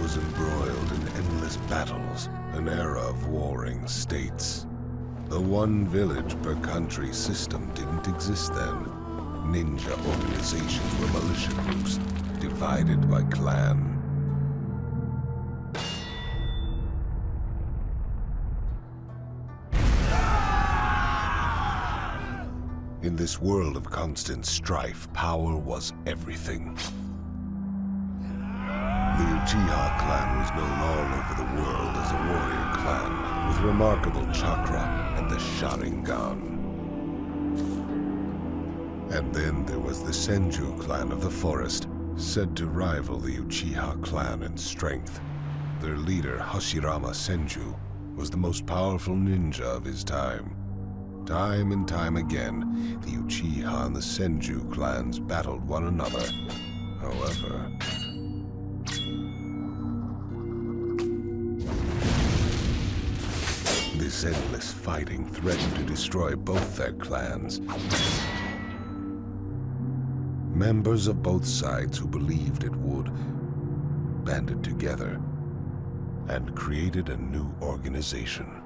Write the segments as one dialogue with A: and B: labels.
A: was embroiled in endless battles, an era of warring states. The one village per country system didn't exist then. Ninja organizations were militia groups, divided by clan. In this world of constant strife, power was everything. The Uchiha clan was known all over the world as a warrior clan, with remarkable chakra and the Sharingan. And then there was the Senju clan of the forest, said to rival the Uchiha clan in strength. Their leader, Hashirama Senju, was the most powerful ninja of his time. Time and time again, the Uchiha and the Senju clans battled one another. However, this endless fighting threatened to destroy both their clans. Members of both sides who believed it would banded together and created a new organization.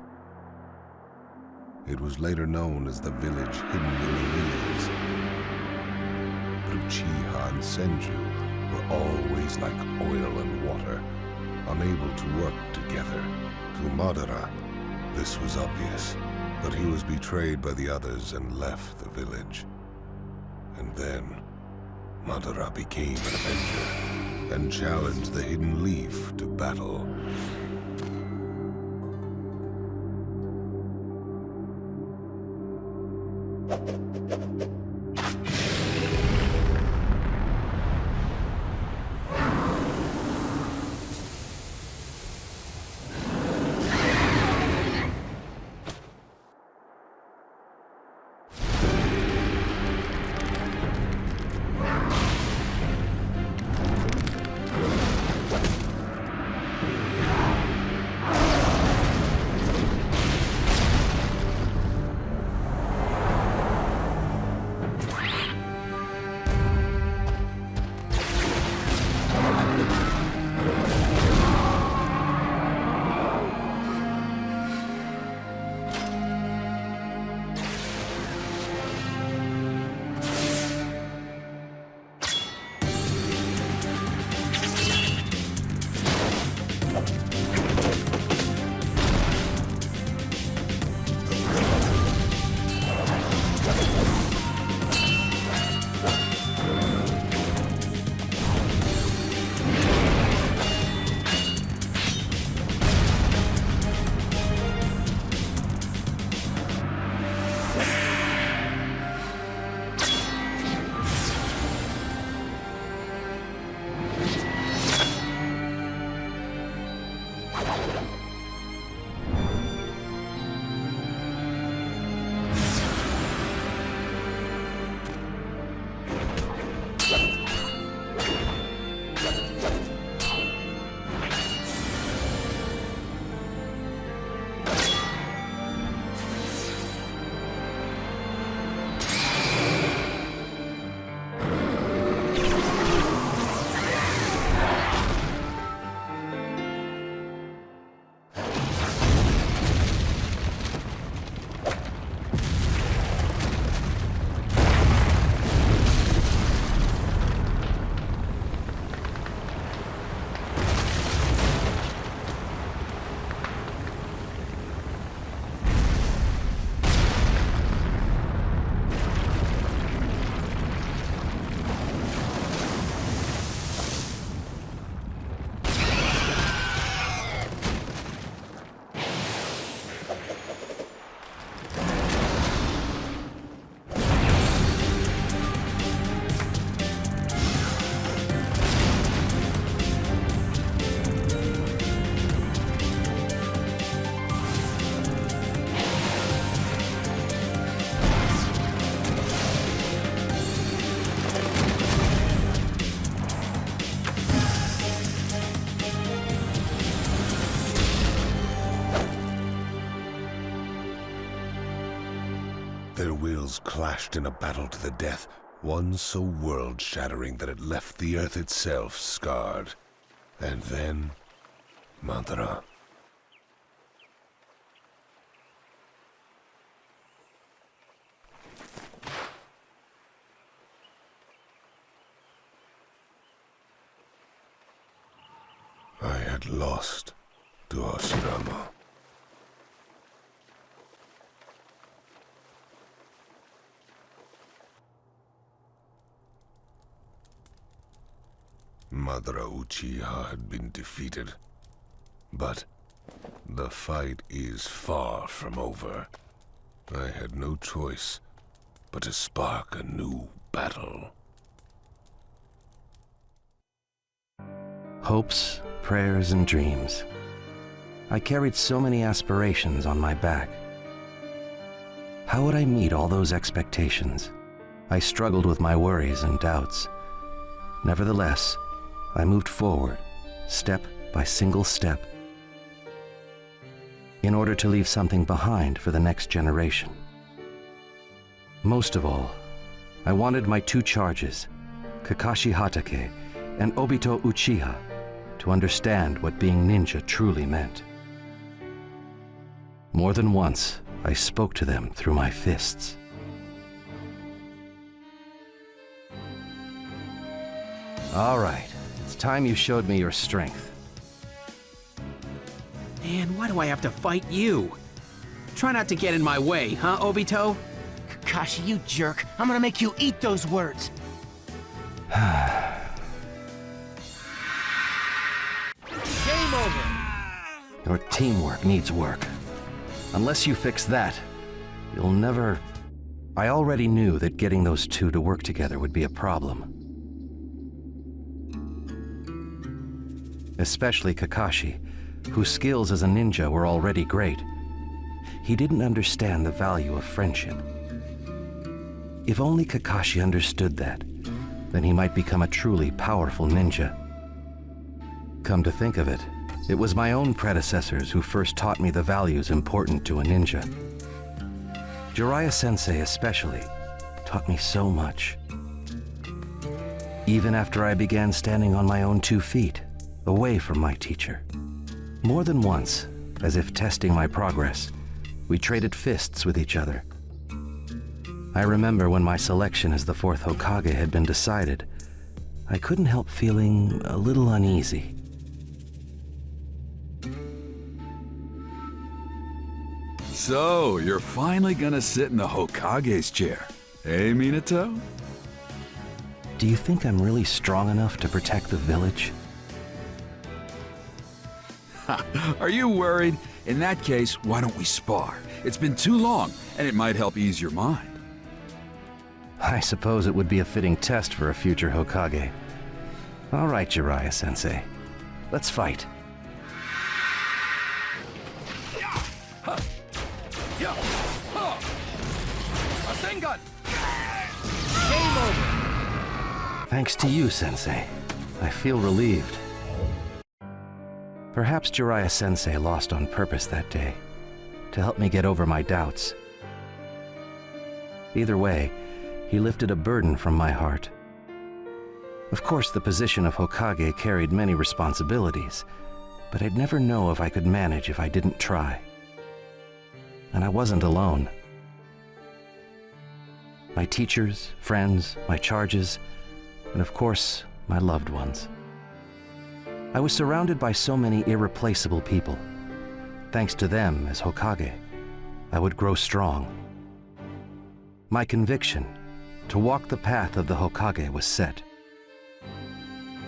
A: It was later known as the village hidden in the leaves. But Uchiha and Senju were always like oil and water, unable to work together. To Madara, this was obvious, but he was betrayed by the others and left the village. And then, Madara became an avenger and challenged the Hidden Leaf to battle. Their wills clashed in a battle to the death, one so world-shattering that it left the earth itself scarred. And then, Madara. I had lost to Hashirama. Madara Uchiha had been defeated, but the fight is far from over. I had no choice but to spark a new battle.
B: Hopes, prayers, and dreams. I carried so many aspirations on my back. How would I meet all those expectations? I struggled with my worries and doubts. Nevertheless, I moved forward, step by single step, in order to leave something behind for the next generation. Most of all, I wanted my two charges, Kakashi Hatake and Obito Uchiha, to understand what being ninja truly meant. More than once, I spoke to them through my fists. All right, it's time you showed me your strength.
C: Man, why do I have to fight you? Try not to get in my way, huh, Obito?
D: Kakashi, you jerk. I'm gonna make you eat those words. Game over.
B: Your teamwork needs work. Unless you fix that, you'll never... I already knew that getting those two to work together would be a problem. Especially Kakashi, whose skills as a ninja were already great. He didn't understand the value of friendship. If only Kakashi understood that, then he might become a truly powerful ninja. Come to think of it, it was my own predecessors who first taught me the values important to a ninja. Jiraiya-sensei especially taught me so much. Even after I began standing on my own 2 feet, away from my teacher. More than once, as if testing my progress, we traded fists with each other. I remember when my selection as the 4th Hokage had been decided, I couldn't help feeling a little uneasy.
E: So, you're finally gonna sit in the Hokage's chair, eh, Minato?
B: Do you think I'm really strong enough to protect the village?
E: Are you worried? In that case, why don't we spar? It's been too long, and it might help ease your mind.
B: I suppose it would be a fitting test for a future Hokage. All right, Jiraiya-sensei. Let's fight.
D: Game over.
B: Thanks to you, Sensei. I feel relieved. Perhaps Jiraiya-sensei lost on purpose that day, to help me get over my doubts. Either way, he lifted a burden from my heart. Of course, the position of Hokage carried many responsibilities, but I'd never know if I could manage if I didn't try. And I wasn't alone. My teachers, friends, my charges, and of course, my loved ones. I was surrounded by so many irreplaceable people. Thanks to them, as Hokage, I would grow strong. My conviction to walk the path of the Hokage was set.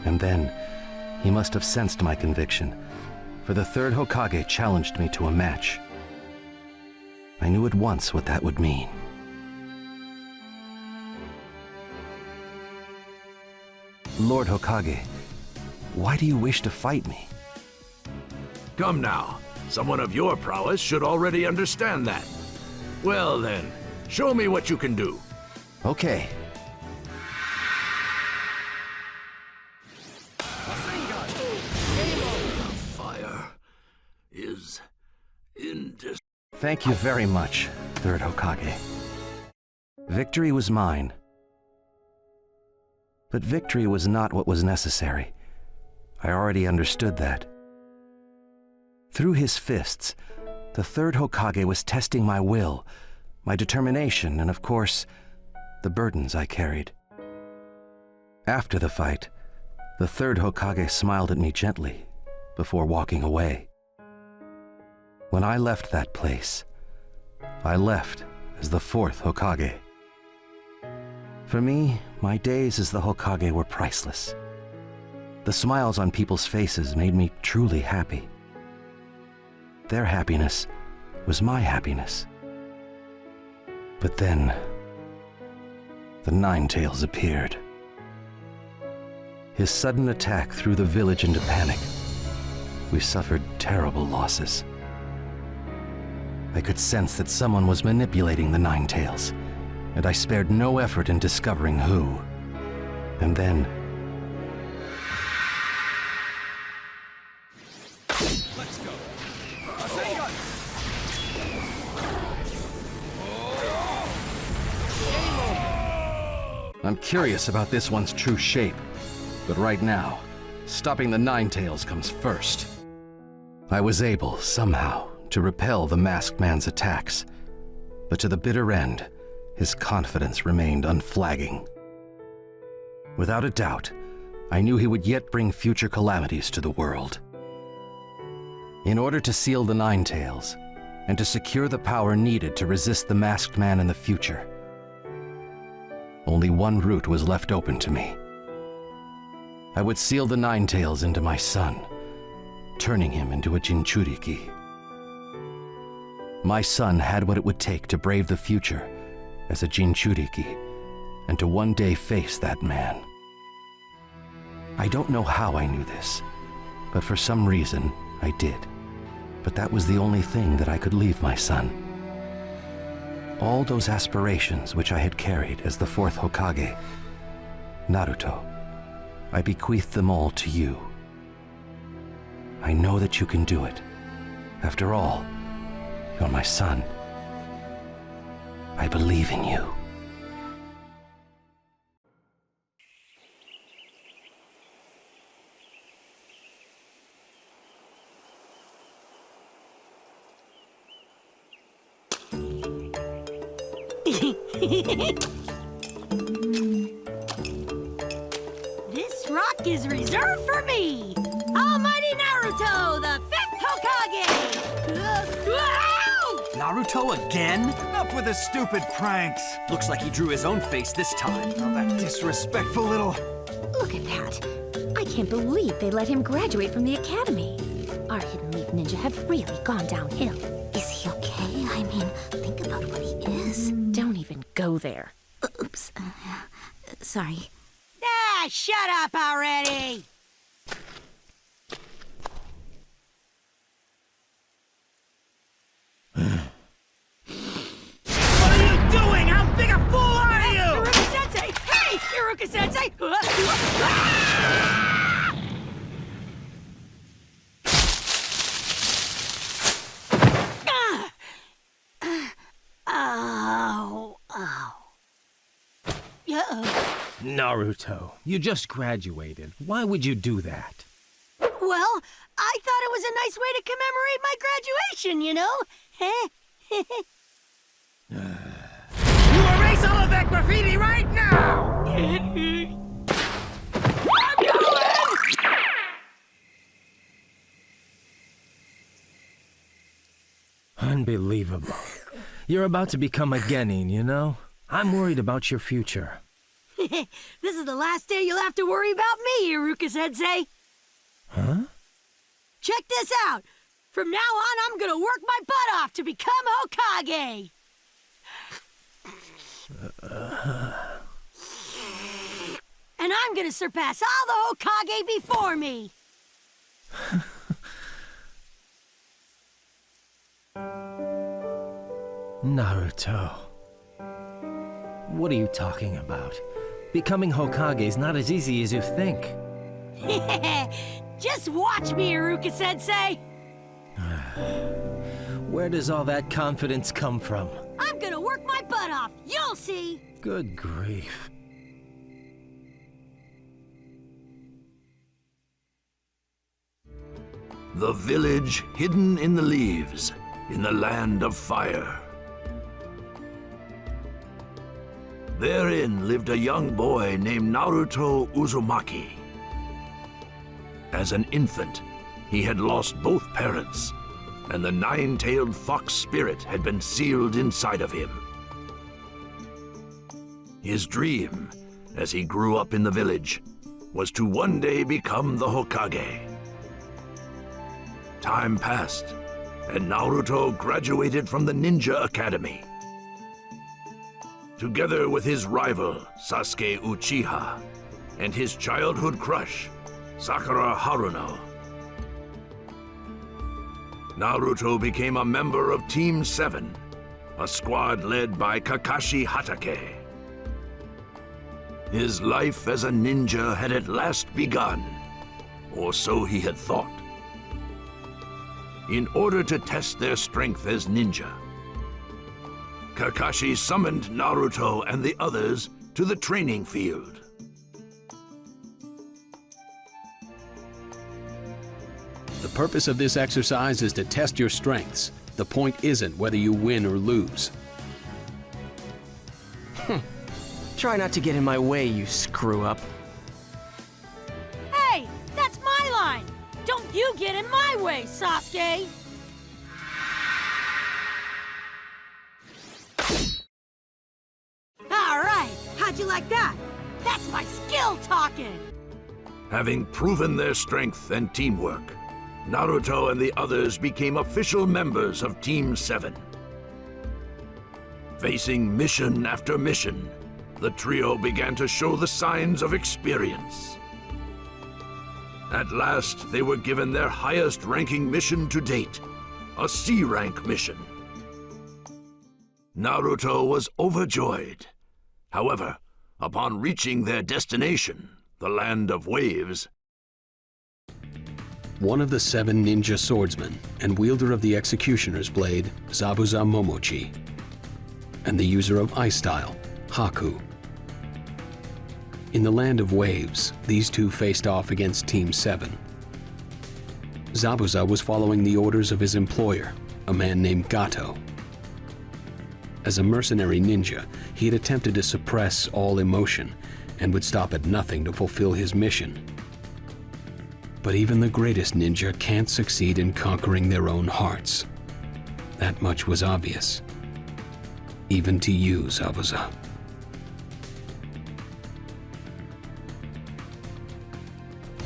B: And then, he must have sensed my conviction, for the 3rd Hokage challenged me to a match. I knew at once what that would mean. Lord Hokage, why do you wish to fight me?
F: Come now. Someone of your prowess should already understand that. Well then, show me what you can do.
B: Okay.
F: Fire is indis...
B: Thank you very much, 3rd Hokage. Victory was mine. But victory was not what was necessary. I already understood that. Through his fists, the third Hokage was testing my will, my determination, and of course, the burdens I carried. After the fight, the third Hokage smiled at me gently before walking away. When I left that place, I left as the fourth Hokage. For me, my days as the Hokage were priceless. The smiles on people's faces made me truly happy. Their happiness was my happiness. But then, the Nine-Tails appeared. His sudden attack threw the village into panic. We suffered terrible losses. I could sense that someone was manipulating the Nine-Tails, and I spared no effort in discovering who. And then...
E: Let's go.
B: I'm curious about this one's true shape, but right now, stopping the Nine-Tails comes first. I was able, somehow, to repel the masked man's attacks, but to the bitter end, his confidence remained unflagging. Without a doubt, I knew he would yet bring future calamities to the world. In order to seal the Nine-Tails, and to secure the power needed to resist the masked man in the future, only one route was left open to me. I would seal the Nine-Tails into my son, turning him into a Jinchuriki. My son had what it would take to brave the future as a Jinchuriki, and to one day face that man. I don't know how I knew this, but for some reason, I did. But that was the only thing that I could leave my son. All those aspirations which I had carried as the fourth Hokage, Naruto, I bequeath them all to you. I know that you can do it. After all, you're my son. I believe in you.
G: This rock is reserved for me! Almighty Naruto, the fifth Hokage!
D: Naruto again? Enough with his stupid pranks. Looks like he drew his own face this time. Oh, that disrespectful little...
H: Look at that. I can't believe they let him graduate from the academy. Our hidden leaf ninja have really gone downhill. Is he okay? I mean, think about what he is. Don't even go there. Oops. Sorry.
G: Ah, shut up already!
D: What are you doing? How big a fool are you?
G: Iruka-sensei! Hey, Iruka-sensei! Ow. Ow. Uh-oh.
I: Naruto, you just graduated. Why would you do that?
G: Well, I thought it was a nice way to commemorate my graduation, you know?
D: You erase all of that graffiti right now!
G: I'm going!
I: Unbelievable. You're about to become a genin, you know? I'm worried about your future.
G: This is the last day you'll have to worry about me, Iruka-sensei.
I: Huh?
G: Check this out. From now on, I'm gonna work my butt off to become Hokage. And I'm gonna surpass all the Hokage before me.
I: Naruto. What are you talking about? Becoming Hokage is not as easy as you think.
G: Just watch me, Iruka-sensei.
I: Where does all that confidence come from?
G: I'm gonna work my butt off. You'll see.
I: Good grief.
F: The village hidden in the leaves, in the land of fire. Therein lived a young boy named Naruto Uzumaki. As an infant, he had lost both parents, and the nine-tailed fox spirit had been sealed inside of him. His dream, as he grew up in the village, was to one day become the Hokage. Time passed, and Naruto graduated from the Ninja Academy. Together with his rival, Sasuke Uchiha, and his childhood crush, Sakura Haruno. Naruto became a member of Team 7, a squad led by Kakashi Hatake. His life as a ninja had at last begun, or so he had thought. In order to test their strength as ninja, Kakashi summoned Naruto and the others to the training field.
C: The purpose of this exercise is to test your strengths. The point isn't whether you win or lose.
I: Try not to get in my way, you screw-up.
G: Hey, that's my line! Don't you get in my way, Sasuke! Alright, how'd you like that? That's my skill talking!
F: Having proven their strength and teamwork, Naruto and the others became official members of Team 7. Facing mission after mission, the trio began to show the signs of experience. At last, they were given their highest-ranking mission to date, a C-rank mission. Naruto was overjoyed. However, upon reaching their destination, the land of waves,
C: One of the 7 ninja swordsmen and wielder of the Executioner's Blade, Zabuza Momochi, and the user of Ice Style, Haku. In the land of waves, these two faced off against Team 7. Zabuza was following the orders of his employer, a man named Gato. As a mercenary ninja, he had attempted to suppress all emotion and would stop at nothing to fulfill his mission. But even the greatest ninja can't succeed in conquering their own hearts. That much was obvious. Even to you, Zabuza.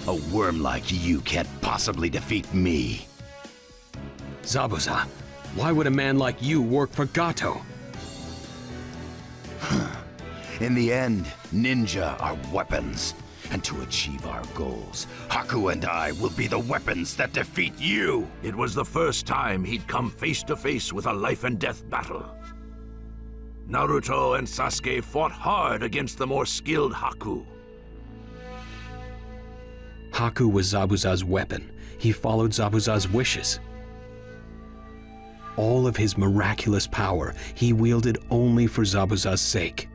J: A worm like you can't possibly defeat me.
C: Zabuza, why would a man like you work for Gato?
J: In the end, ninja are weapons. And to achieve our goals, Haku and I will be the weapons that defeat you!
F: it was the first time he'd come face to face with a life-and-death battle. Naruto and Sasuke fought hard against the more skilled Haku.
C: Haku was Zabuza's weapon. He followed Zabuza's wishes. All of his miraculous power he wielded only for Zabuza's sake.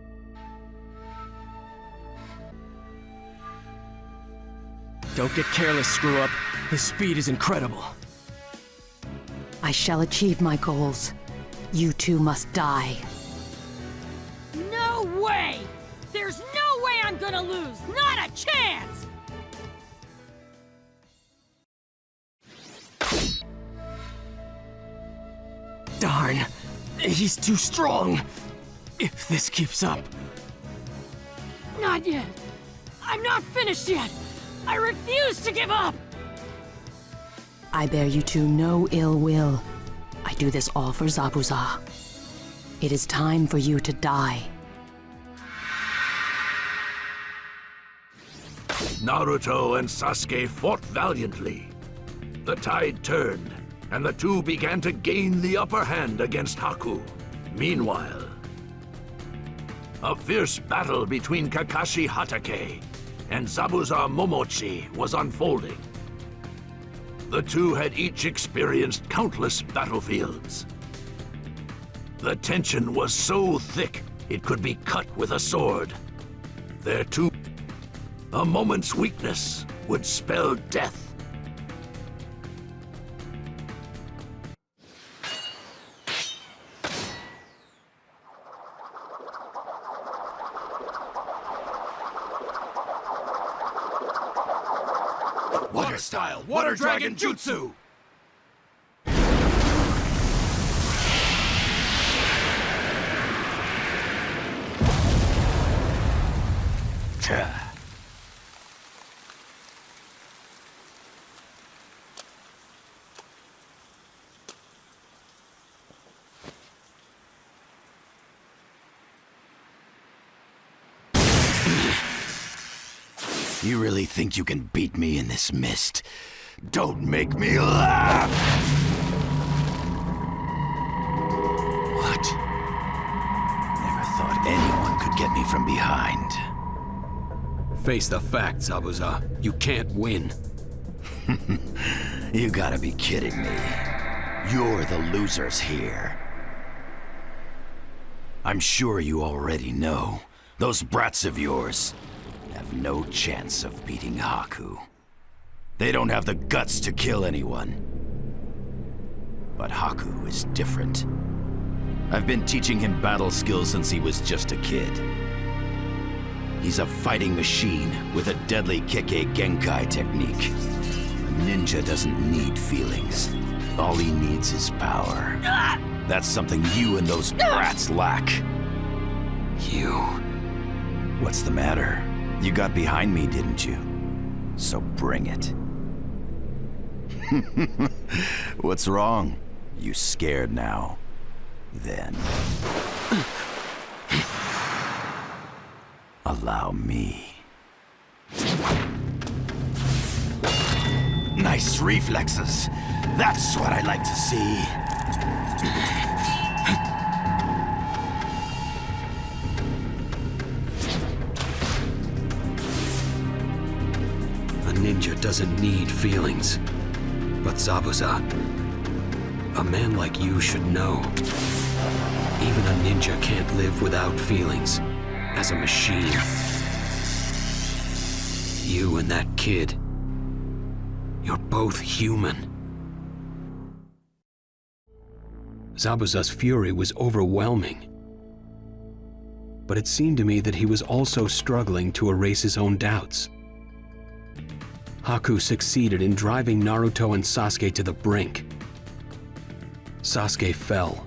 I: Don't get careless, screw-up. His speed is incredible.
K: I shall achieve my goals. You two must die.
G: No way! There's no way I'm gonna lose! Not a chance!
I: Darn. He's too strong. If this keeps up.
G: Not yet. I'm not finished yet. I refuse to give up!
K: I bear you two no ill will. I do this all for Zabuza. It is time for you to die.
F: Naruto and Sasuke fought valiantly. The tide turned, and the two began to gain the upper hand against Haku. Meanwhile, a fierce battle between Kakashi Hatake and Zabuza Momochi was unfolding. The two had each experienced countless battlefields. The tension was so thick it could be cut with a sword. A moment's weakness would spell death.
J: Water style, water dragon jutsu! You really think you can beat me in this mist? Don't make me laugh! What? Never thought anyone could get me from behind.
C: Face the facts, Zabuza. You can't win.
J: You gotta be kidding me. You're the losers here. I'm sure you already know. Those brats of yours have no chance of beating Haku. They don't have the guts to kill anyone. But Haku is different. I've been teaching him battle skills since he was just a kid. He's a fighting machine with a deadly Kekkei Genkai technique. A ninja doesn't need feelings. All he needs is power. That's something you and those brats lack. You... What's the matter? You got behind me, didn't you? So bring it. What's wrong? You scared now? Then... allow me. Nice reflexes. That's what I like to see.
C: A ninja doesn't need feelings. But Zabuza, a man like you should know. Even a ninja can't live without feelings. As a machine. You and that kid, you're both human. Zabuza's fury was overwhelming. But it seemed to me that he was also struggling to erase his own doubts. Haku succeeded in driving Naruto and Sasuke to the brink. Sasuke fell,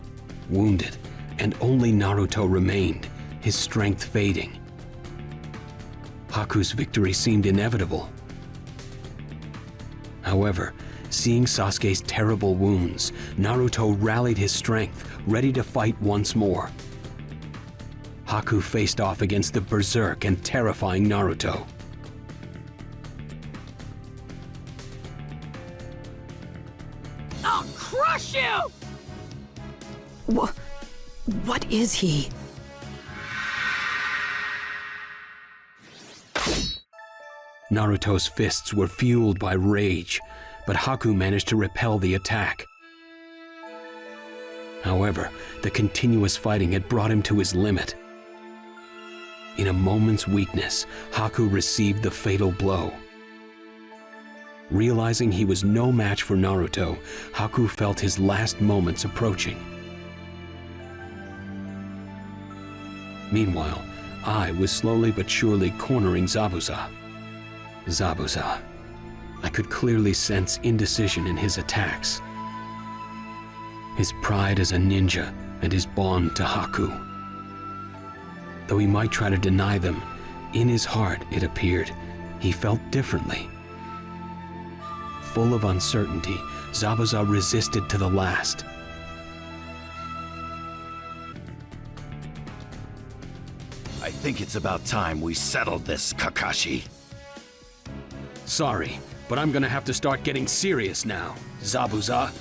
C: wounded, and only Naruto remained, his strength fading. Haku's victory seemed inevitable. However, seeing Sasuke's terrible wounds, Naruto rallied his strength, ready to fight once more. Haku faced off against the berserk and terrifying Naruto.
G: I'll crush you!
K: What is he?
C: Naruto's fists were fueled by rage, but Haku managed to repel the attack. However, the continuous fighting had brought him to his limit. In a moment's weakness, Haku received the fatal blow. Realizing he was no match for Naruto, Haku felt his last moments approaching. Meanwhile, I was slowly but surely cornering Zabuza. Zabuza. I could clearly sense indecision in his attacks. His pride as a ninja and his bond to Haku. Though he might try to deny them, in his heart, it appeared, he felt differently. Full of uncertainty, Zabuza resisted to the last.
J: I think it's about time we settled this, Kakashi.
C: Sorry, but I'm gonna have to start getting serious now, Zabuza.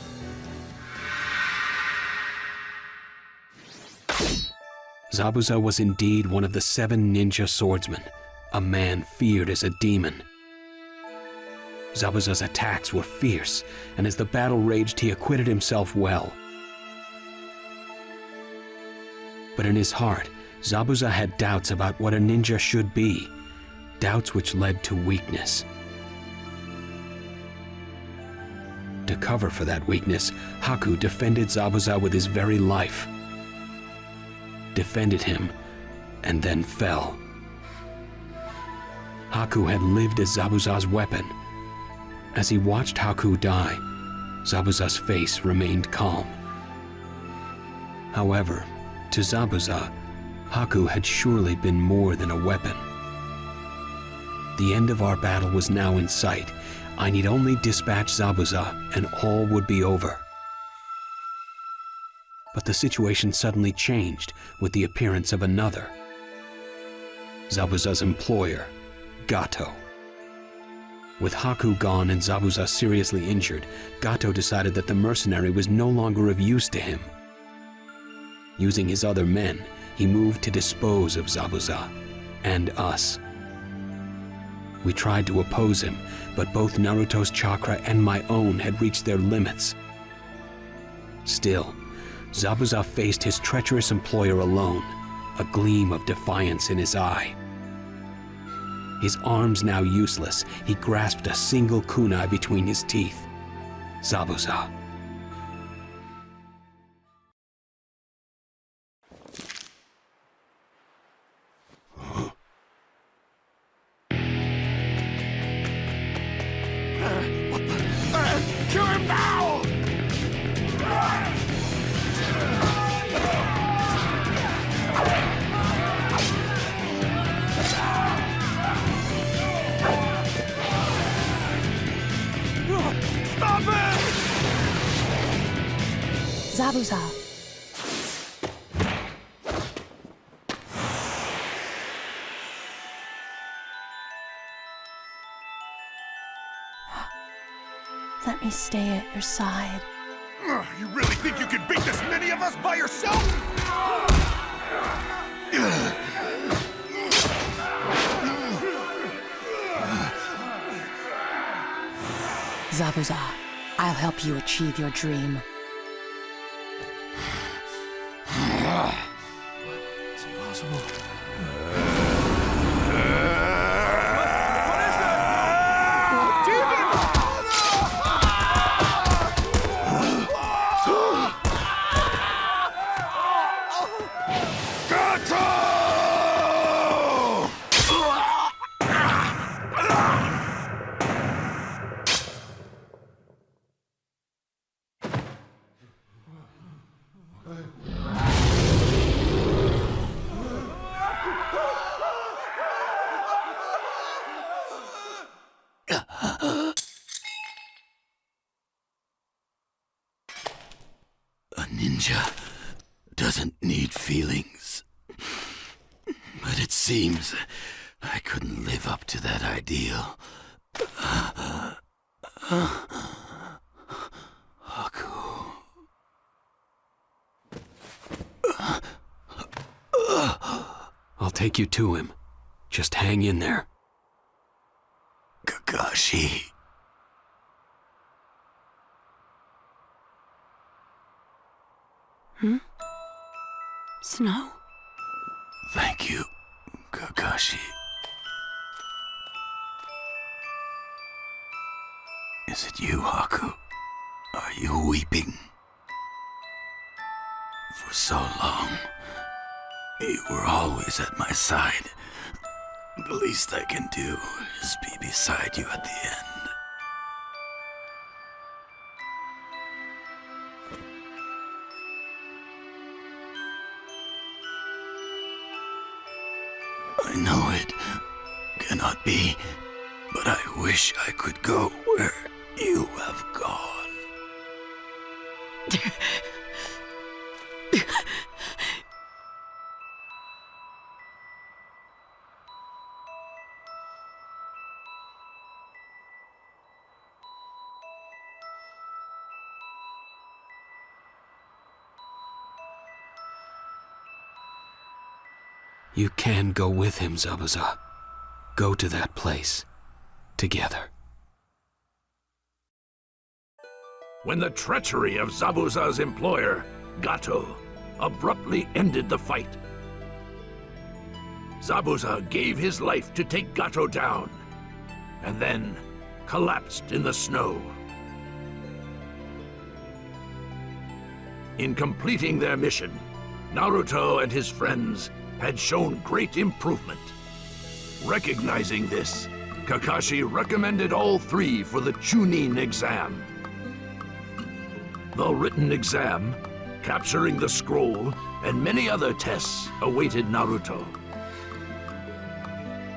C: Zabuza was indeed one of the 7 ninja swordsmen, a man feared as a demon. Zabuza's attacks were fierce, and as the battle raged, he acquitted himself well. But in his heart, Zabuza had doubts about what a ninja should be, doubts which led to weakness. To cover for that weakness, Haku defended Zabuza with his very life. Defended him, and then fell. Haku had lived as Zabuza's weapon, As he watched Haku die, Zabuza's face remained calm. However, to Zabuza, Haku had surely been more than a weapon. The end of our battle was now in sight. I need only dispatch Zabuza, and all would be over. But the situation suddenly changed with the appearance of another. Zabuza's employer, Gato. With Haku gone and Zabuza seriously injured, Gato decided that the mercenary was no longer of use to him. Using his other men, he moved to dispose of Zabuza and us. We tried to oppose him, but both Naruto's chakra and my own had reached their limits. Still, Zabuza faced his treacherous employer alone, a gleam of defiance in his eye. His arms now useless, he grasped a single kunai between his teeth. Zabuza.
F: Kill him now! Stop it!
K: Zabuza. Let me stay at your side.
F: You really think you can beat this many of us by yourself?
K: Zabuza, I'll help you achieve your dream.
F: It's impossible.
J: A ninja doesn't need feelings. But it seems I couldn't live up to that ideal. Haku.
C: I'll take you to him. Just hang in there.
J: Kakashi.
K: Snow?
J: Thank you, Kakashi. Is it you, Haku? Are you weeping? For so long, you were always at my side. The least I can do is be beside you at the end. I know it cannot be, but I wish I could go where you have gone.
C: You can go with him, Zabuza. Go to that place. Together.
F: When the treachery of Zabuza's employer, Gato, abruptly ended the fight, Zabuza gave his life to take Gato down, and then collapsed in the snow. In completing their mission, Naruto and his friends had shown great improvement. Recognizing this, Kakashi recommended all three for the Chunin exam. The written exam, capturing the scroll, and many other tests awaited Naruto.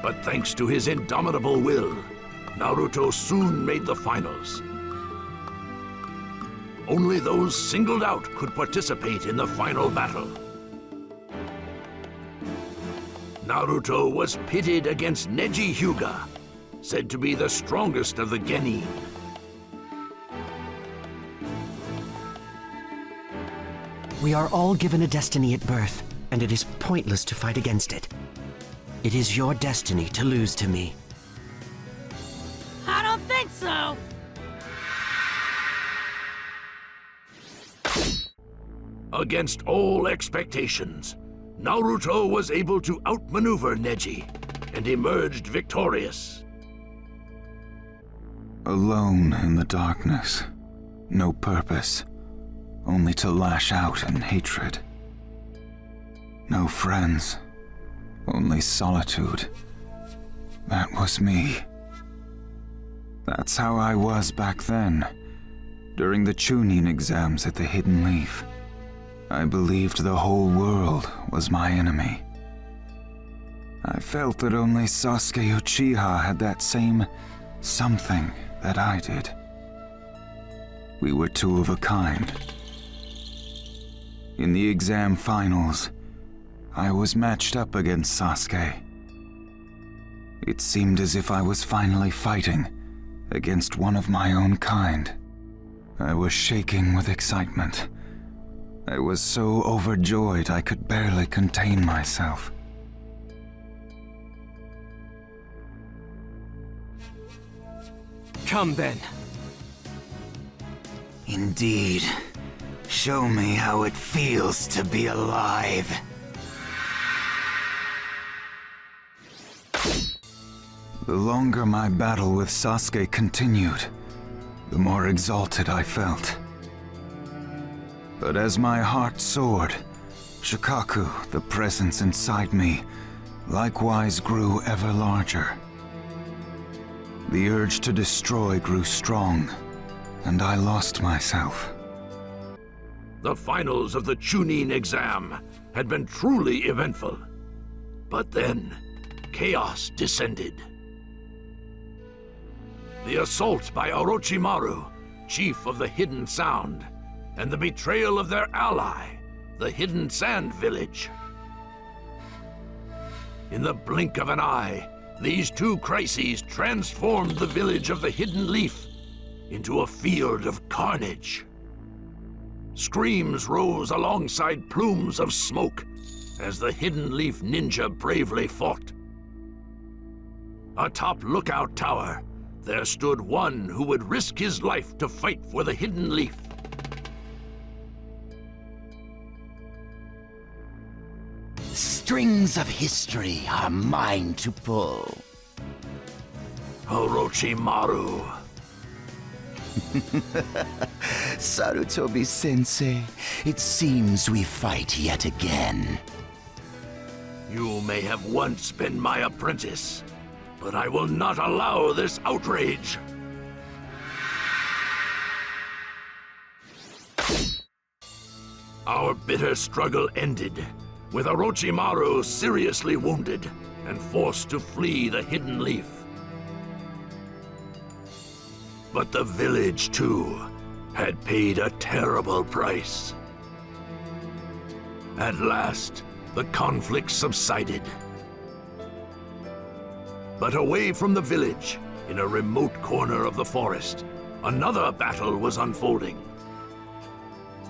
F: But thanks to his indomitable will, Naruto soon made the finals. Only those singled out could participate in the final battle. Naruto was pitted against Neji Hyuga, said to be the strongest of the Genin.
L: We are all given a destiny at birth, and it is pointless to fight against it. It is your destiny to lose to me.
G: I don't think so.
F: Against all expectations, Naruto was able to outmaneuver Neji and emerged victorious.
M: Alone in the darkness, no purpose, only to lash out in hatred. No friends, only solitude. That was me. That's how I was back then, during the Chunin exams at the Hidden Leaf. I believed the whole world was my enemy. I felt that only Sasuke Uchiha had that same something that I did. We were two of a kind. In the exam finals, I was matched up against Sasuke. It seemed as if I was finally fighting against one of my own kind. I was shaking with excitement. I was so overjoyed I could barely contain myself.
L: Come then.
M: Indeed. Show me how it feels to be alive. The longer my battle with Sasuke continued, the more exalted I felt. But as my heart soared, Shikaku, the presence inside me, likewise grew ever larger. The urge to destroy grew strong, and I lost myself.
F: The finals of the Chunin exam had been truly eventful. But then, chaos descended. The assault by Orochimaru, chief of the Hidden Sound, and the betrayal of their ally, the Hidden Sand Village. In the blink of an eye, these two crises transformed the village of the Hidden Leaf into a field of carnage. Screams rose alongside plumes of smoke as the Hidden Leaf ninja bravely fought. Atop Lookout Tower, there stood one who would risk his life to fight for the Hidden Leaf.
J: Strings of history are mine to pull.
F: Orochimaru.
J: Sarutobi-sensei, it seems we fight yet again.
F: You may have once been my apprentice, but I will not allow this outrage. Our bitter struggle ended, with Orochimaru seriously wounded and forced to flee the Hidden Leaf. But the village, too, had paid a terrible price. At last, the conflict subsided. But away from the village, in a remote corner of the forest, another battle was unfolding.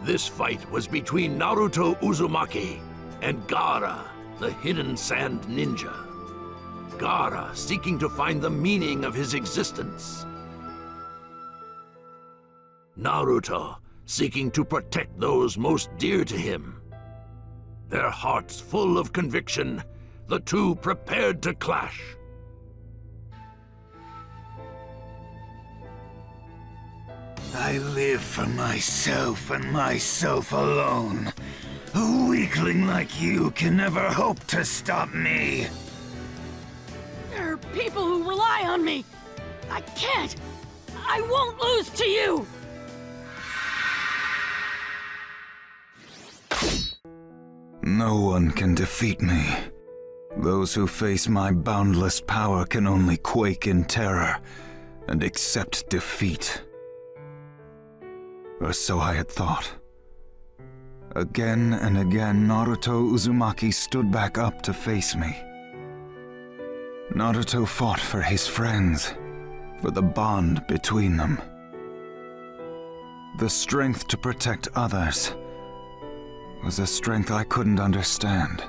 F: This fight was between Naruto Uzumaki and Gaara, the Hidden Sand Ninja. Gaara seeking to find the meaning of his existence. Naruto seeking to protect those most dear to him. Their hearts full of conviction, the two prepared to clash.
M: I live for myself and myself alone. A weakling like you can never hope to stop me.
G: There are people who rely on on me! I can't! I won't lose to you!
M: No one can defeat me. Those who face my boundless power can only quake in terror and accept defeat. Or so I had thought. Again and again, Naruto Uzumaki stood back up to face me. Naruto fought for his friends, for the bond between them. The strength to protect others was a strength I couldn't understand.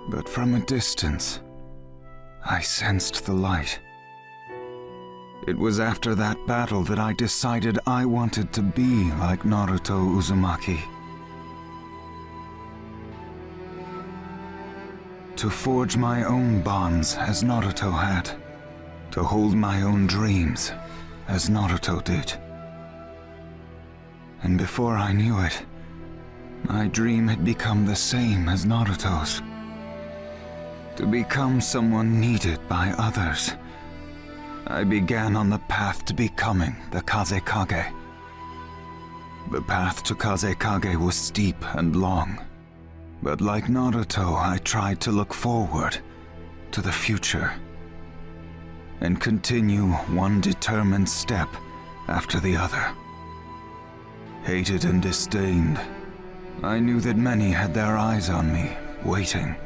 M: But from a distance, I sensed the light. It was after that battle that I decided I wanted to be like Naruto Uzumaki. To forge my own bonds as Naruto had. To hold my own dreams as Naruto did. And before I knew it, my dream had become the same as Naruto's. To become someone needed by others. I began on the path to becoming the Kazekage. The path to Kazekage was steep and long. But like Naruto, I tried to look forward to the future. And continue one determined step after the other. Hated and disdained, I knew that many had their eyes on me, waiting.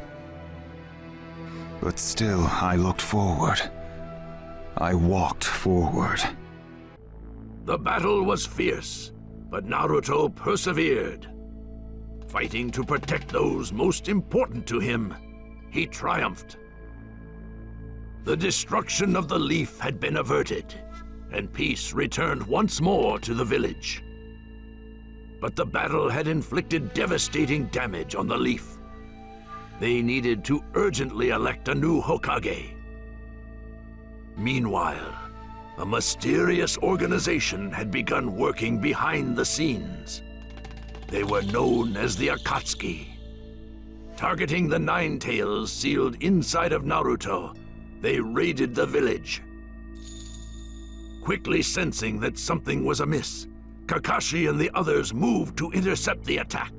M: But still, I looked forward. I walked forward.
F: The battle was fierce, but Naruto persevered. Fighting to protect those most important to him, he triumphed. The destruction of the leaf had been averted, and peace returned once more to the village. But the battle had inflicted devastating damage on the leaf. They needed to urgently elect a new Hokage. Meanwhile, a mysterious organization had begun working behind the scenes. They were known as the Akatsuki. Targeting the Nine Tails sealed inside of Naruto, they raided the village. Quickly sensing that something was amiss, Kakashi and the others moved to intercept the attack.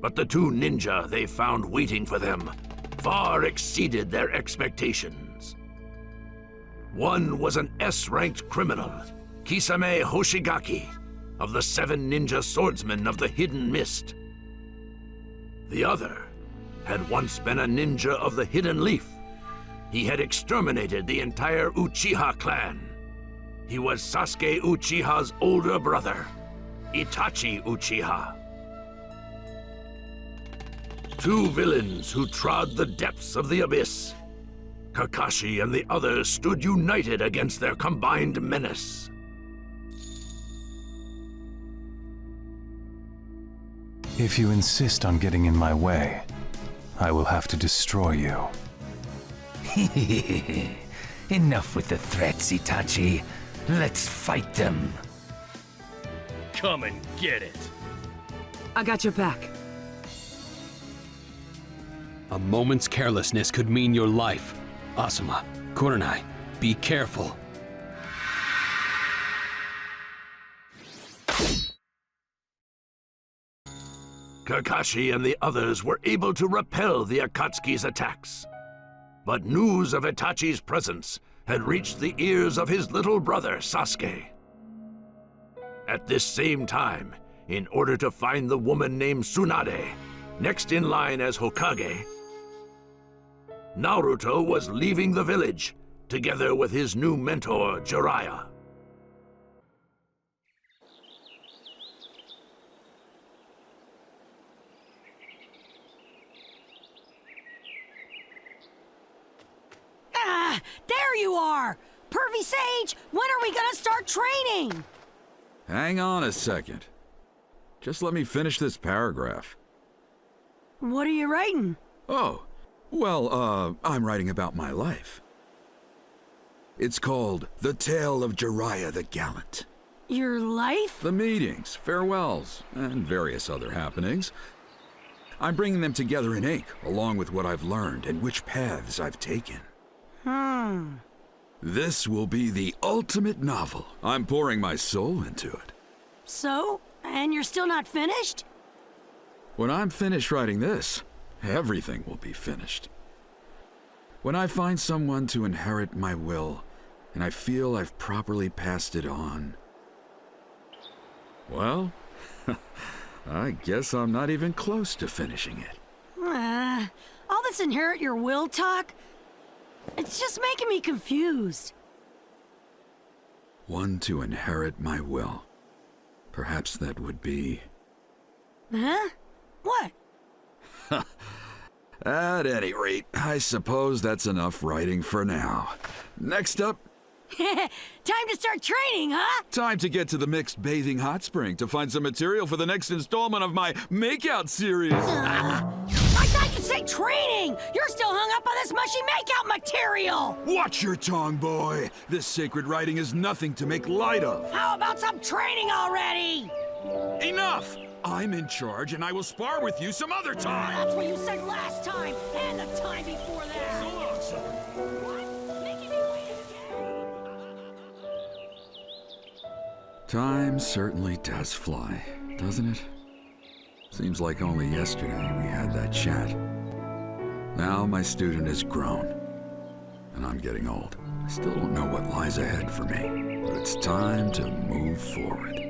F: But the two ninja they found waiting for them far exceeded their expectations. One was an S-ranked criminal, Kisame Hoshigaki, of the 7 ninja swordsmen of the Hidden Mist. The other had once been a ninja of the Hidden Leaf. He had exterminated the entire Uchiha clan. He was Sasuke Uchiha's older brother, Itachi Uchiha. Two villains who trod the depths of the abyss. Kakashi and the others stood united against their combined menace.
M: If you insist on getting in my way, I will have to destroy you.
J: Enough with the threats, Itachi. Let's fight them.
N: Come and get it.
K: I got your back.
C: A moment's carelessness could mean your life. Asuma, Kurenai, be careful.
F: Kakashi and the others were able to repel the Akatsuki's attacks. But news of Itachi's presence had reached the ears of his little brother, Sasuke. At this same time, in order to find the woman named Tsunade, next in line as Hokage, Naruto was leaving the village, together with his new mentor, Jiraiya.
G: Ah, there you are! Pervy Sage, when are we gonna start training?
E: Hang on a second. Just let me finish this paragraph.
G: What are you writing?
E: Oh, well, I'm writing about my life. It's called The Tale of Jiraiya the Gallant.
G: Your life?
E: The meetings, farewells, and various other happenings. I'm bringing them together in ink, along with what I've learned and which paths I've taken. This will be the ultimate novel. I'm pouring my soul into it.
G: So? And you're still not finished?
E: When I'm finished writing this, everything will be finished. When I find someone to inherit my will, and I feel I've properly passed it on, well, I guess I'm not even close to finishing it.
G: All this inherit your will talk, it's just making me confused.
E: One to inherit my will. Perhaps that would be...
G: Huh? What?
E: At any rate, I suppose that's enough writing for now. Next up...
G: Time to start training, huh?
E: Time to get to the mixed bathing hot spring to find some material for the next installment of my makeout series.
G: I thought you said training! You're still hung up on this mushy makeout material!
E: Watch your tongue, boy! This sacred writing is nothing to make light of.
G: How about some training already?
E: Enough! I'm in charge and I will spar with you some other time!
G: That's what you said last time, and the time before that!
E: So long, sir.
G: What? Making me wait again?
E: Time certainly does fly, doesn't it? Seems like only yesterday we had that chat. Now my student is grown, and I'm getting old. I still don't know what lies ahead for me, but it's time to move forward.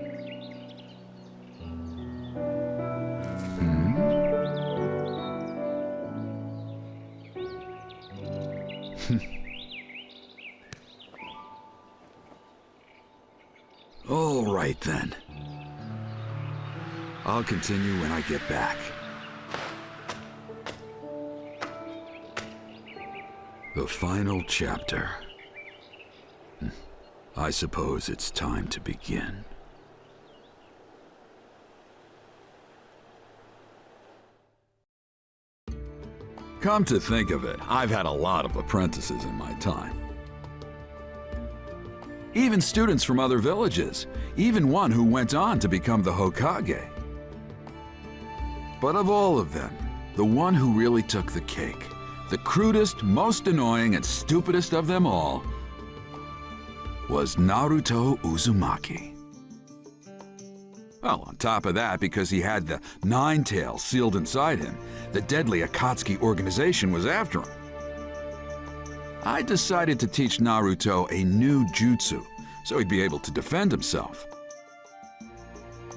E: All right then. I'll continue when I get back. The final chapter. I suppose it's time to begin. Come to think of it, I've had a lot of apprentices in my time. Even students from other villages, even one who went on to become the Hokage. But of all of them, the one who really took the cake, the crudest, most annoying, and stupidest of them all, was Naruto Uzumaki. Well, on top of that, because he had the Nine Tails sealed inside him, the deadly Akatsuki organization was after him. I decided to teach Naruto a new jutsu, so he'd be able to defend himself.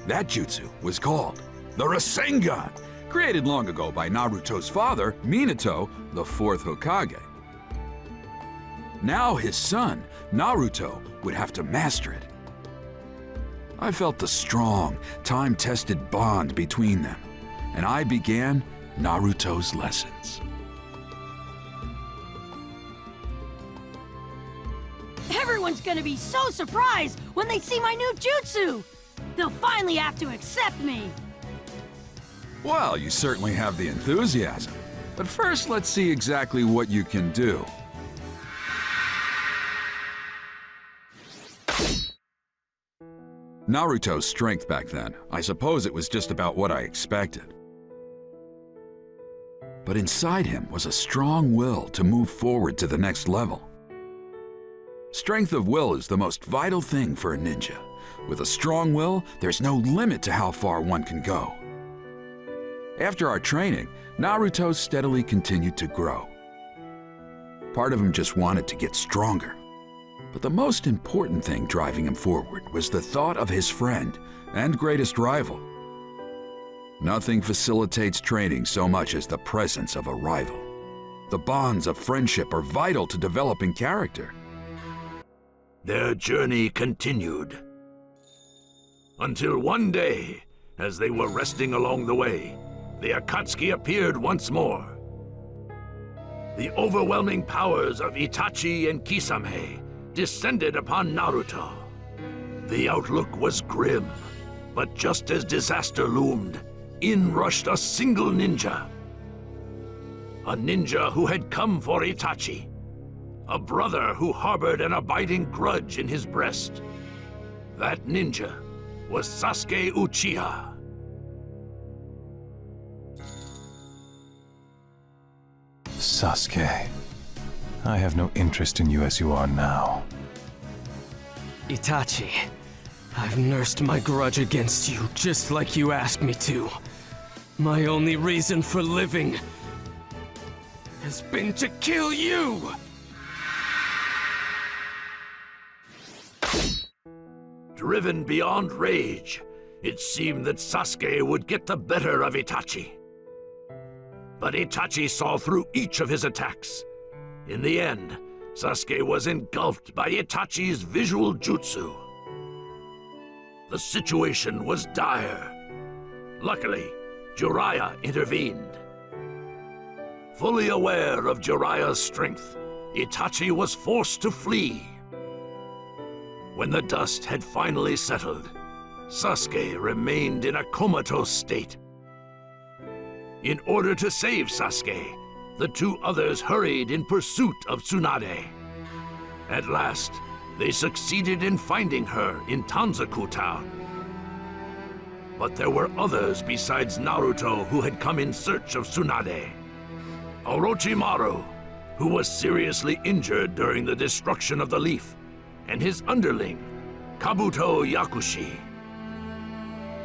E: That jutsu was called the Rasengan, created long ago by Naruto's father, Minato, the fourth Hokage. Now his son, Naruto, would have to master it. I felt the strong, time-tested bond between them, and I began Naruto's lessons.
G: Everyone's gonna be so surprised when they see my new jutsu! They'll finally have to accept me!
E: Well, you certainly have the enthusiasm. But first, let's see exactly what you can do. Naruto's strength back then, I suppose it was just about what I expected. But inside him was a strong will to move forward to the next level. Strength of will is the most vital thing for a ninja. With a strong will, there's no limit to how far one can go. After our training, Naruto steadily continued to grow. Part of him just wanted to get stronger. But the most important thing driving him forward was the thought of his friend and greatest rival. Nothing facilitates training so much as the presence of a rival. The bonds of friendship are vital to developing character.
F: Their journey continued. Until one day, as they were resting along the way, the Akatsuki appeared once more. The overwhelming powers of Itachi and Kisame descended upon Naruto. The outlook was grim, but just as disaster loomed, in rushed a single ninja. A ninja who had come for Itachi. A brother who harbored an abiding grudge in his breast. That ninja was Sasuke Uchiha.
M: Sasuke. I have no interest in you as you are now.
O: Itachi, I've nursed my grudge against you just like you asked me to. My only reason for living has been to kill you!
F: Driven beyond rage, it seemed that Sasuke would get the better of Itachi. But Itachi saw through each of his attacks. In the end, Sasuke was engulfed by Itachi's visual jutsu. The situation was dire. Luckily, Jiraiya intervened. Fully aware of Jiraiya's strength, Itachi was forced to flee. When the dust had finally settled, Sasuke remained in a comatose state. In order to save Sasuke, the two others hurried in pursuit of Tsunade. At last, they succeeded in finding her in Tanzaku town. But there were others besides Naruto who had come in search of Tsunade. Orochimaru, who was seriously injured during the destruction of the leaf, and his underling, Kabuto Yakushi.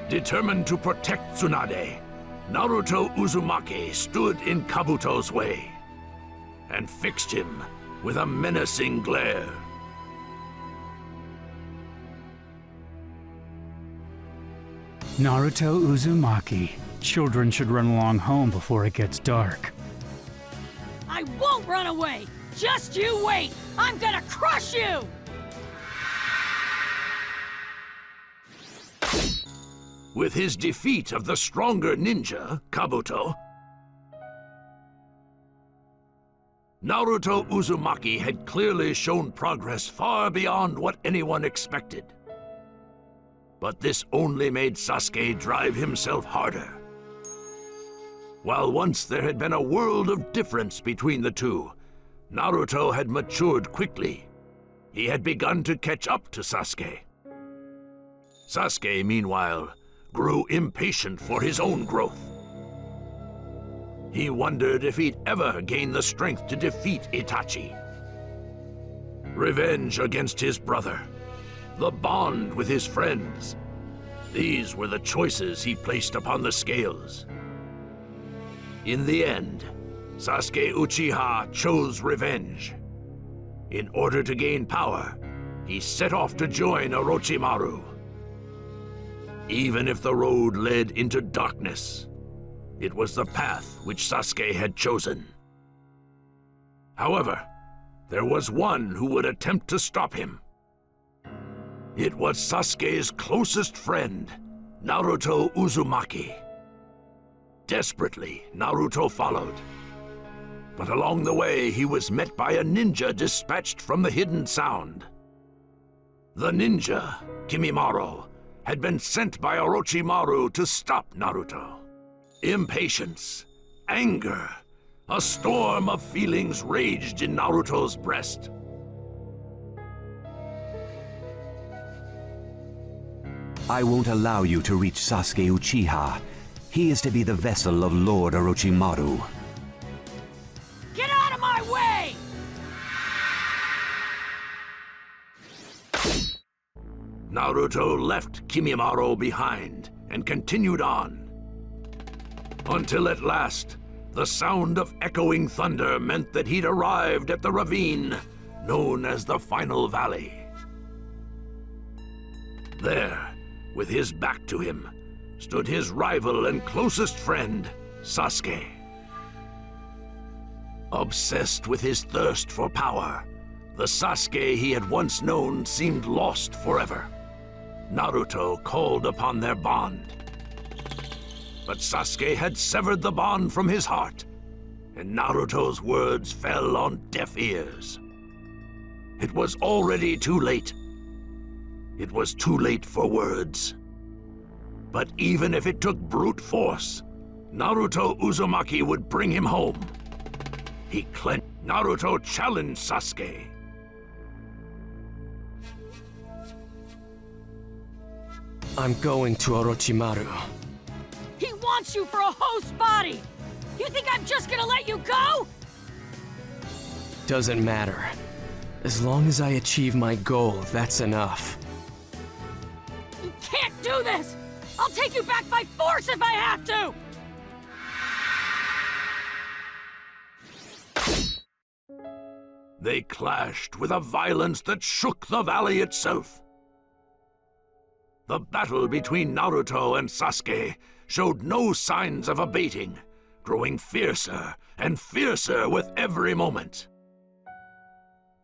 F: Determined to protect Tsunade, Naruto Uzumaki stood in Kabuto's way and fixed him with a menacing glare.
P: Naruto Uzumaki. Children should run along home before it gets dark.
G: I won't run away! Just you wait! I'm gonna crush you!
F: With his defeat of the stronger ninja, Kabuto, Naruto Uzumaki had clearly shown progress far beyond what anyone expected. But this only made Sasuke drive himself harder. While once there had been a world of difference between the two, Naruto had matured quickly. He had begun to catch up to Sasuke. Sasuke, meanwhile, grew impatient for his own growth. He wondered if he'd ever gain the strength to defeat Itachi. Revenge against his brother, the bond with his friends, these were the choices he placed upon the scales. In the end, Sasuke Uchiha chose revenge. In order to gain power, he set off to join Orochimaru. Even if the road led into darkness, it was the path which Sasuke had chosen. However, there was one who would attempt to stop him. It was Sasuke's closest friend, Naruto Uzumaki. Desperately, Naruto followed. But along the way, he was met by a ninja dispatched from the Hidden Sound. The ninja, Kimimaro, had been sent by Orochimaru to stop Naruto. Impatience, anger, a storm of feelings raged in Naruto's breast.
Q: I won't allow you to reach Sasuke Uchiha. He is to be the vessel of Lord Orochimaru.
G: Get out of my way!
F: Naruto left Kimimaro behind and continued on. Until at last, the sound of echoing thunder meant that he'd arrived at the ravine known as the Final Valley. There, with his back to him, stood his rival and closest friend, Sasuke. Obsessed with his thirst for power, the Sasuke he had once known seemed lost forever. Naruto called upon their bond. But Sasuke had severed the bond from his heart, and Naruto's words fell on deaf ears. It was already too late. It was too late for words. But even if it took brute force, Naruto Uzumaki would bring him home. He clenched. Naruto challenged Sasuke.
O: I'm going to Orochimaru.
G: He wants you for a host body! You think I'm just gonna let you go?
O: Doesn't matter. As long as I achieve my goal, that's enough.
G: You can't do this! I'll take you back by force if I have to!
F: They clashed with a violence that shook the valley itself. The battle between Naruto and Sasuke showed no signs of abating, growing fiercer and fiercer with every moment.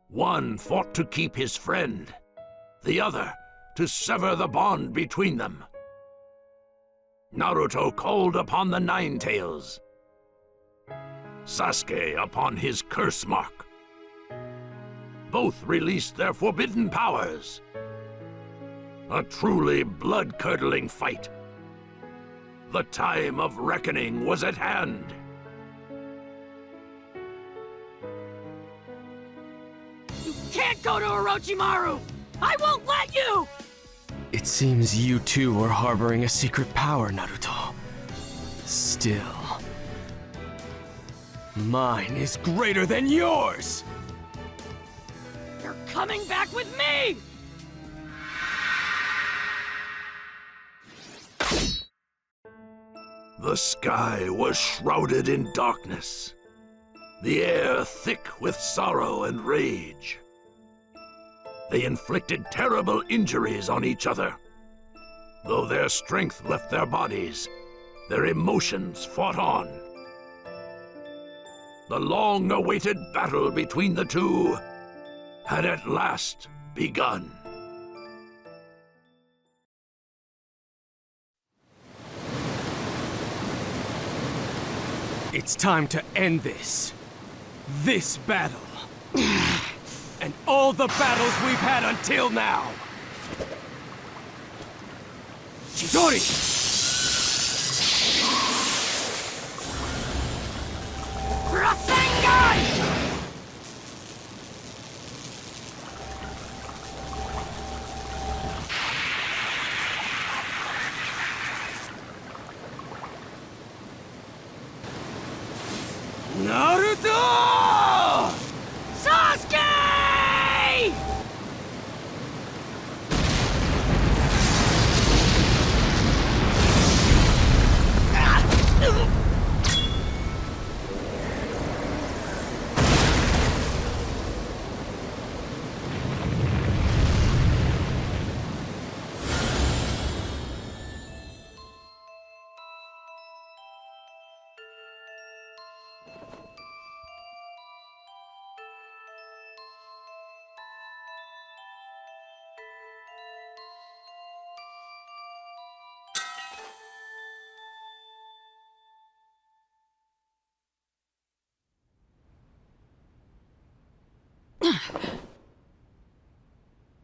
F: One fought to keep his friend, the other to sever the bond between them. Naruto called upon the Nine Tails, Sasuke upon his curse mark. Both released their forbidden powers. A truly blood-curdling fight. The time of reckoning was at hand.
G: You can't go to Orochimaru! I won't let you!
O: It seems you too are harboring a secret power, Naruto. Still, mine is greater than yours!
G: You're coming back with me!
F: The sky was shrouded in darkness, the air thick with sorrow and rage. They inflicted terrible injuries on each other. Though their strength left their bodies, their emotions fought on. The long-awaited battle between the two had at last begun.
O: It's time to end this. This battle. And all the battles we've had until now. Chidori!
G: Rasengan!
O: Naruto!
G: Sasuke!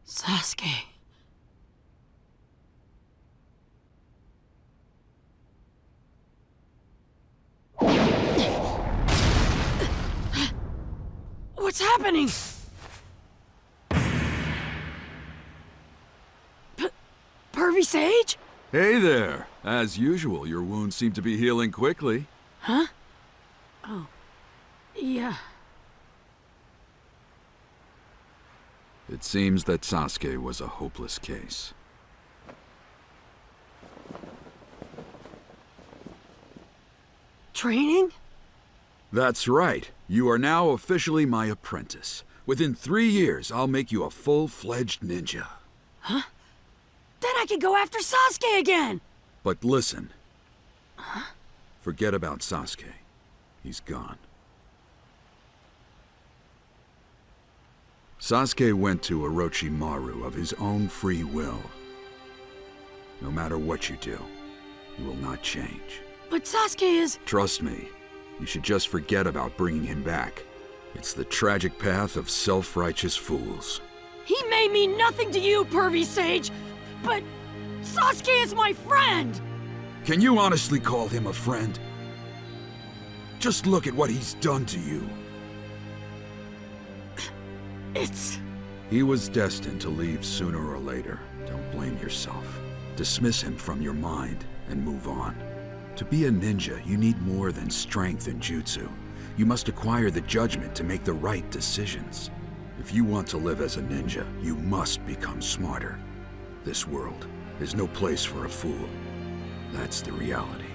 G: Sasuke. What's happening? Pervy Sage?
E: Hey there! As usual, your wounds seem to be healing quickly.
G: Huh? Oh. Yeah.
E: It seems that Sasuke was a hopeless case.
G: Training?
E: That's right. You are now officially my apprentice. Within 3 years, I'll make you a full-fledged ninja.
G: Huh? Then I can go after Sasuke again!
E: But listen.
G: Huh?
E: Forget about Sasuke. He's gone. Sasuke went to Orochimaru of his own free will. No matter what you do, he will not change.
G: But Sasuke is...
E: Trust me, you should just forget about bringing him back. It's the tragic path of self-righteous fools.
G: He may mean nothing to you, Pervy Sage, but Sasuke is my friend!
E: Can you honestly call him a friend? Just look at what he's done to you. He was destined to leave sooner or later. Don't blame yourself. Dismiss him from your mind and move on. To be a ninja, you need more than strength and jutsu. You must acquire the judgment to make the right decisions. If you want to live as a ninja, you must become smarter. This world is no place for a fool. That's the reality.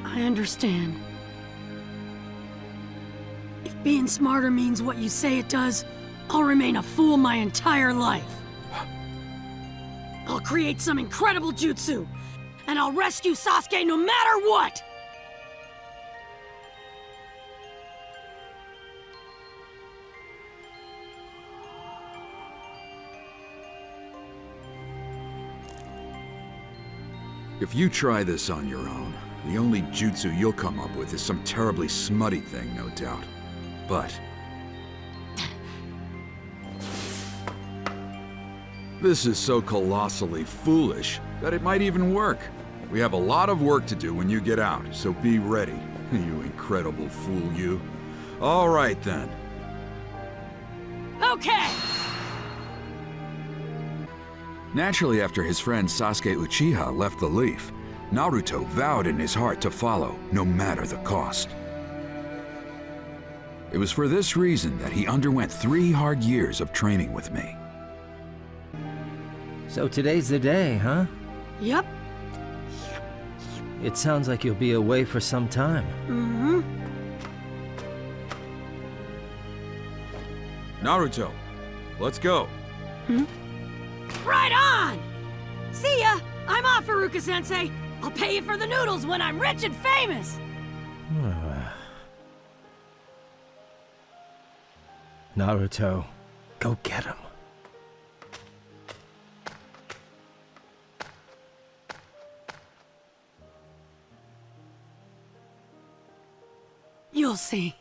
G: I understand. If being smarter means what you say it does, I'll remain a fool my entire life. I'll create some incredible jutsu, and I'll rescue Sasuke no matter what!
E: If you try this on your own, the only jutsu you'll come up with is some terribly smutty thing, no doubt. But this is so colossally foolish that it might even work. We have a lot of work to do when you get out, so be ready, you incredible fool you. All right then.
G: Okay!
E: Naturally, after his friend Sasuke Uchiha left the Leaf, Naruto vowed in his heart to follow, no matter the cost. It was for this reason that he underwent 3 hard years of training with me.
I: So today's the day, huh?
G: Yep.
I: It sounds like you'll be away for some time.
G: Mm-hmm.
E: Naruto, let's go.
G: Right on! See ya! I'm off, Iruka-sensei! I'll pay you for the noodles when I'm rich and famous!
I: Naruto, go get him.
G: You'll see.